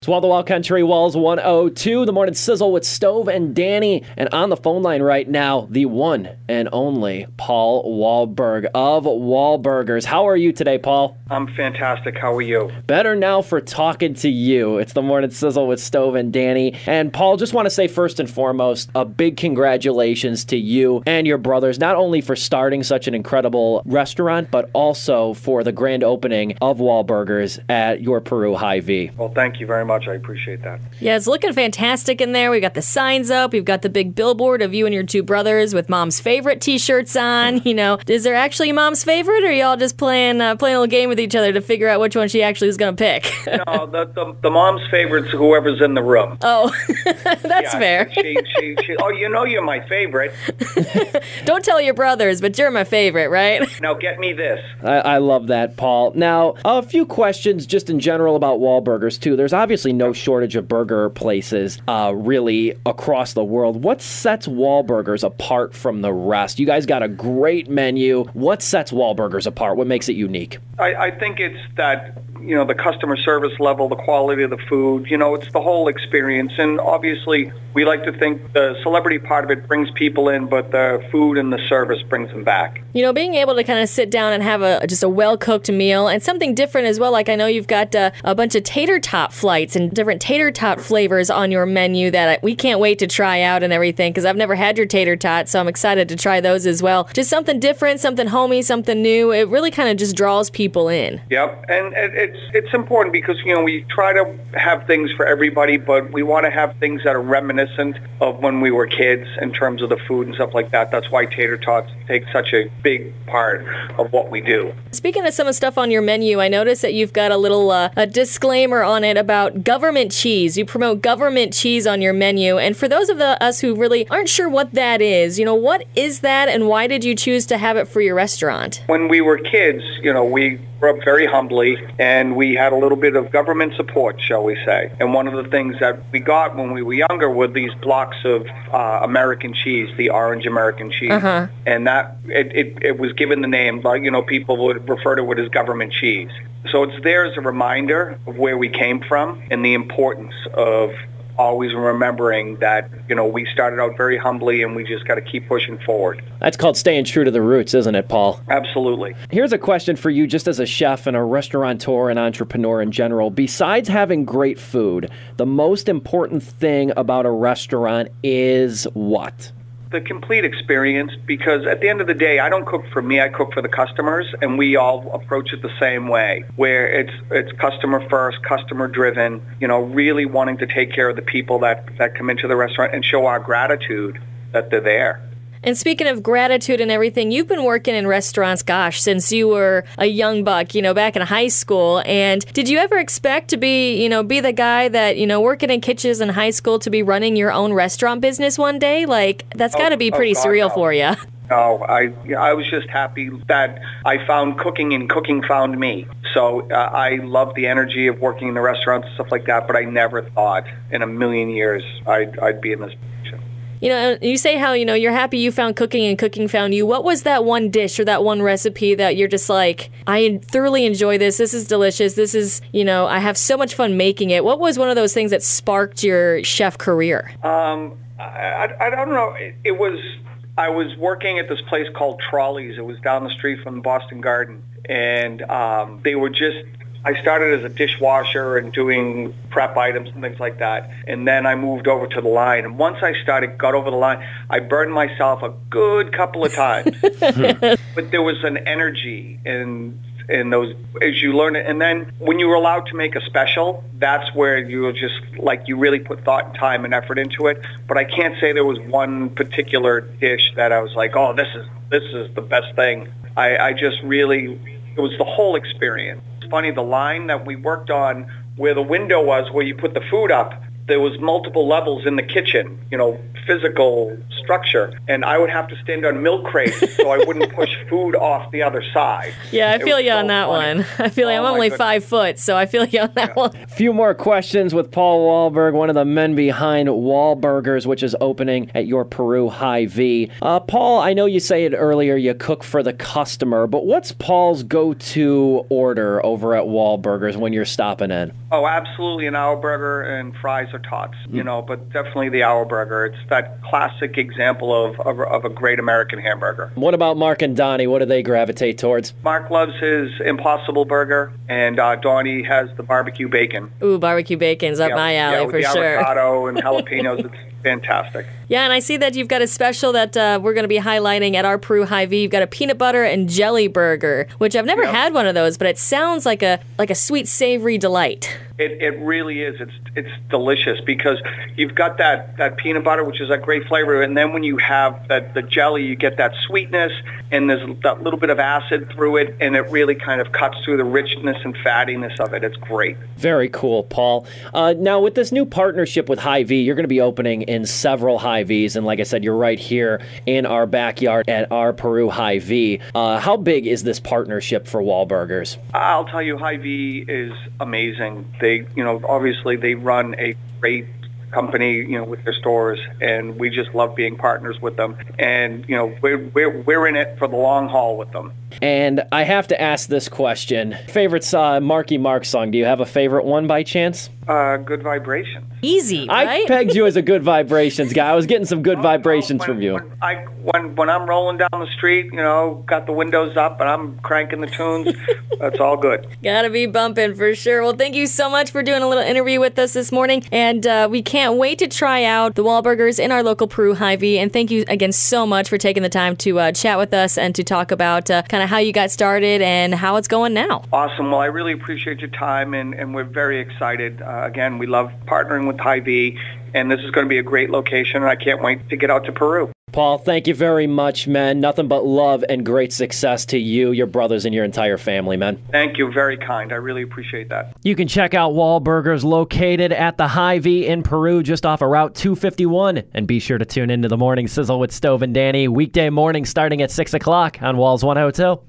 It's Wall to Wall Country, Walls 102, the Morning Sizzle with Stove and Dani. And on the phone line right now, the one and only Paul Wahlberg of Wahlburgers. How are you today, Paul? I'm fantastic. How are you? Better now for talking to you. It's the Morning Sizzle with Stove and Dani. And Paul, just want to say first and foremost, a big congratulations to you and your brothers, not only for starting such an incredible restaurant, but also for the grand opening of Wahlburgers at your Peru Hy-Vee. Well, thank you very much. I appreciate that. Yeah, it's looking fantastic in there. We've got the signs up. We've got the big billboard of you and your two brothers with Mom's Favorite t-shirts on. You know, is there actually Mom's Favorite, or are y'all just playing a little game with each other to figure out which one she actually is going to pick? No, the Mom's Favorite's whoever's in the room. Oh, that's fair. Oh, you know you're my favorite. Don't tell your brothers, but you're my favorite, right? Now get me this. I love that, Paul. Now, a few questions just in general about Wahlburgers, too. There's obviously no shortage of burger places really across the world. What sets Wahlburgers apart from the rest? You guys got a great menu. What sets Wahlburgers apart? What makes it unique? I think it's that, the customer service level, the quality of the food, it's the whole experience. And obviously, we like to think the celebrity part of it brings people in, but the food and the service brings them back. Being able to kind of sit down and have just a well-cooked meal and something different as well. Like I know you've got a bunch of tater tot flights and different tater tot flavors on your menu that we can't wait to try out and everything, because I've never had your tater tot, so I'm excited to try those as well. Just something different, something homey, something new. It really kind of just draws people in. Yep, and it's important because, we try to have things for everybody, but we want to have things that are reminiscent of when we were kids in terms of the food and stuff like that. That's why tater tots take such a big part of what we do. Speaking of some of the stuff on your menu, I noticed that you've got a little a disclaimer on it about government cheese. You promote government cheese on your menu, and for those of us who really aren't sure what that is, what is that and why did you choose to have it for your restaurant? When we were kids, we grew up very humbly, and we had a little bit of government support, shall we say. And one of the things that we got when we were younger were these blocks of American cheese, the orange American cheese. Uh-huh. And that it was given the name, people would refer to it as government cheese. So it's there as a reminder of where we came from and the importance of always remembering that, we started out very humbly and we just got to keep pushing forward. That's called staying true to the roots, isn't it, Paul? Absolutely. Here's a question for you just as a chef and a restaurateur and entrepreneur in general. Besides having great food, the most important thing about a restaurant is what? The complete experience, because at the end of the day, I don't cook for me, I cook for the customers, and we all approach it the same way, where it's customer first, customer driven, really wanting to take care of the people that come into the restaurant and show our gratitude that they're there. And speaking of gratitude and everything, you've been working in restaurants, since you were a young buck, back in high school. And did you ever expect to be the guy that, working in kitchens in high school to be running your own restaurant business one day? Like, that's got to be pretty surreal for you. No, I was just happy that I found cooking and cooking found me. So I love the energy of working in the restaurants and stuff like that, but I never thought in a million years I'd be in this position. You say how, you're happy you found cooking and cooking found you. What was that one dish or that one recipe that you're just like, I thoroughly enjoy this. This is delicious. This is, I have so much fun making it. What was one of those things that sparked your chef career? I don't know. I was working at this place called Trolley's. It was down the street from the Boston Garden. And I started as a dishwasher and doing prep items and things like that. And then I moved over to the line. And once I got over the line, I burned myself a good couple of times. But there was an energy in those, as you learn it. And then when you were allowed to make a special, that's where you were just you really put thought and time and effort into it. But I can't say there was one particular dish that I was like, oh, this is the best thing. I just really, it was the whole experience. It's funny, the line that we worked on where the window was, where you put the food up, there was multiple levels in the kitchen, physical structure, and I would have to stand on milk crates so I wouldn't push food off the other side. Yeah, I feel you on that one. I feel like I'm only 5 foot, so I feel you on that one. A few more questions with Paul Wahlberg, one of the men behind Wahlburgers, which is opening at your Peru Hy-Vee. Paul, I know you said earlier you cook for the customer, but what's Paul's go-to order over at Wahlburgers when you're stopping in? Oh, absolutely an hour burger and fries or tots, but definitely the hour burger. It's that classic example of a great American hamburger. What about Mark and Dani? What do they gravitate towards? Mark loves his Impossible Burger, and Dani has the barbecue bacon. Ooh, barbecue bacon's up my alley with for the sure. Avocado and jalapenos, it's fantastic. Yeah, and I see that you've got a special that we're going to be highlighting at our Peru Hy-Vee. You've got a peanut butter and jelly burger, which I've never had one of those, but it sounds like a sweet, savory delight. It really is. It's delicious because you've got that peanut butter, which is a great flavor, and then when you have the jelly, you get that sweetness, and there's that little bit of acid through it, and it really kind of cuts through the richness and fattiness of it. It's great. Very cool, Paul. Now, with this new partnership with Hy-Vee, you're going to be opening in several Hy-Vees, and like I said, you're right here in our backyard at our Peru Hy-Vee. How big is this partnership for Wahlburgers? I'll tell you, Hy-Vee is amazing. They, obviously they run a great company, with their stores, and we just love being partners with them. And, we're in it for the long haul with them. And I have to ask this question. Favorite Marky Mark song, do you have a favorite one by chance? Good Vibrations. Easy, right? I pegged you as a Good Vibrations guy. I was getting some good vibrations from you. When I'm rolling down the street, got the windows up and I'm cranking the tunes, that's all good. Gotta be bumping for sure. Well, thank you so much for doing a little interview with us this morning, and we can't wait to try out the Wahlburgers in our local Peru Hy-Vee. And thank you again so much for taking the time to chat with us and to talk about kind of how you got started and how it's going now. Awesome. Well, I really appreciate your time, and we're very excited. Again, we love partnering with Hy-Vee, and this is going to be a great location, and I can't wait to get out to Peru. Paul, thank you very much, man. Nothing but love and great success to you, your brothers, and your entire family, man. Thank you. Very kind. I really appreciate that. You can check out Wahlburgers located at the Hy-Vee in Peru, just off of Route 251. And be sure to tune into the Morning Sizzle with Stove and Dani, weekday morning starting at 6 o'clock on Walls 102.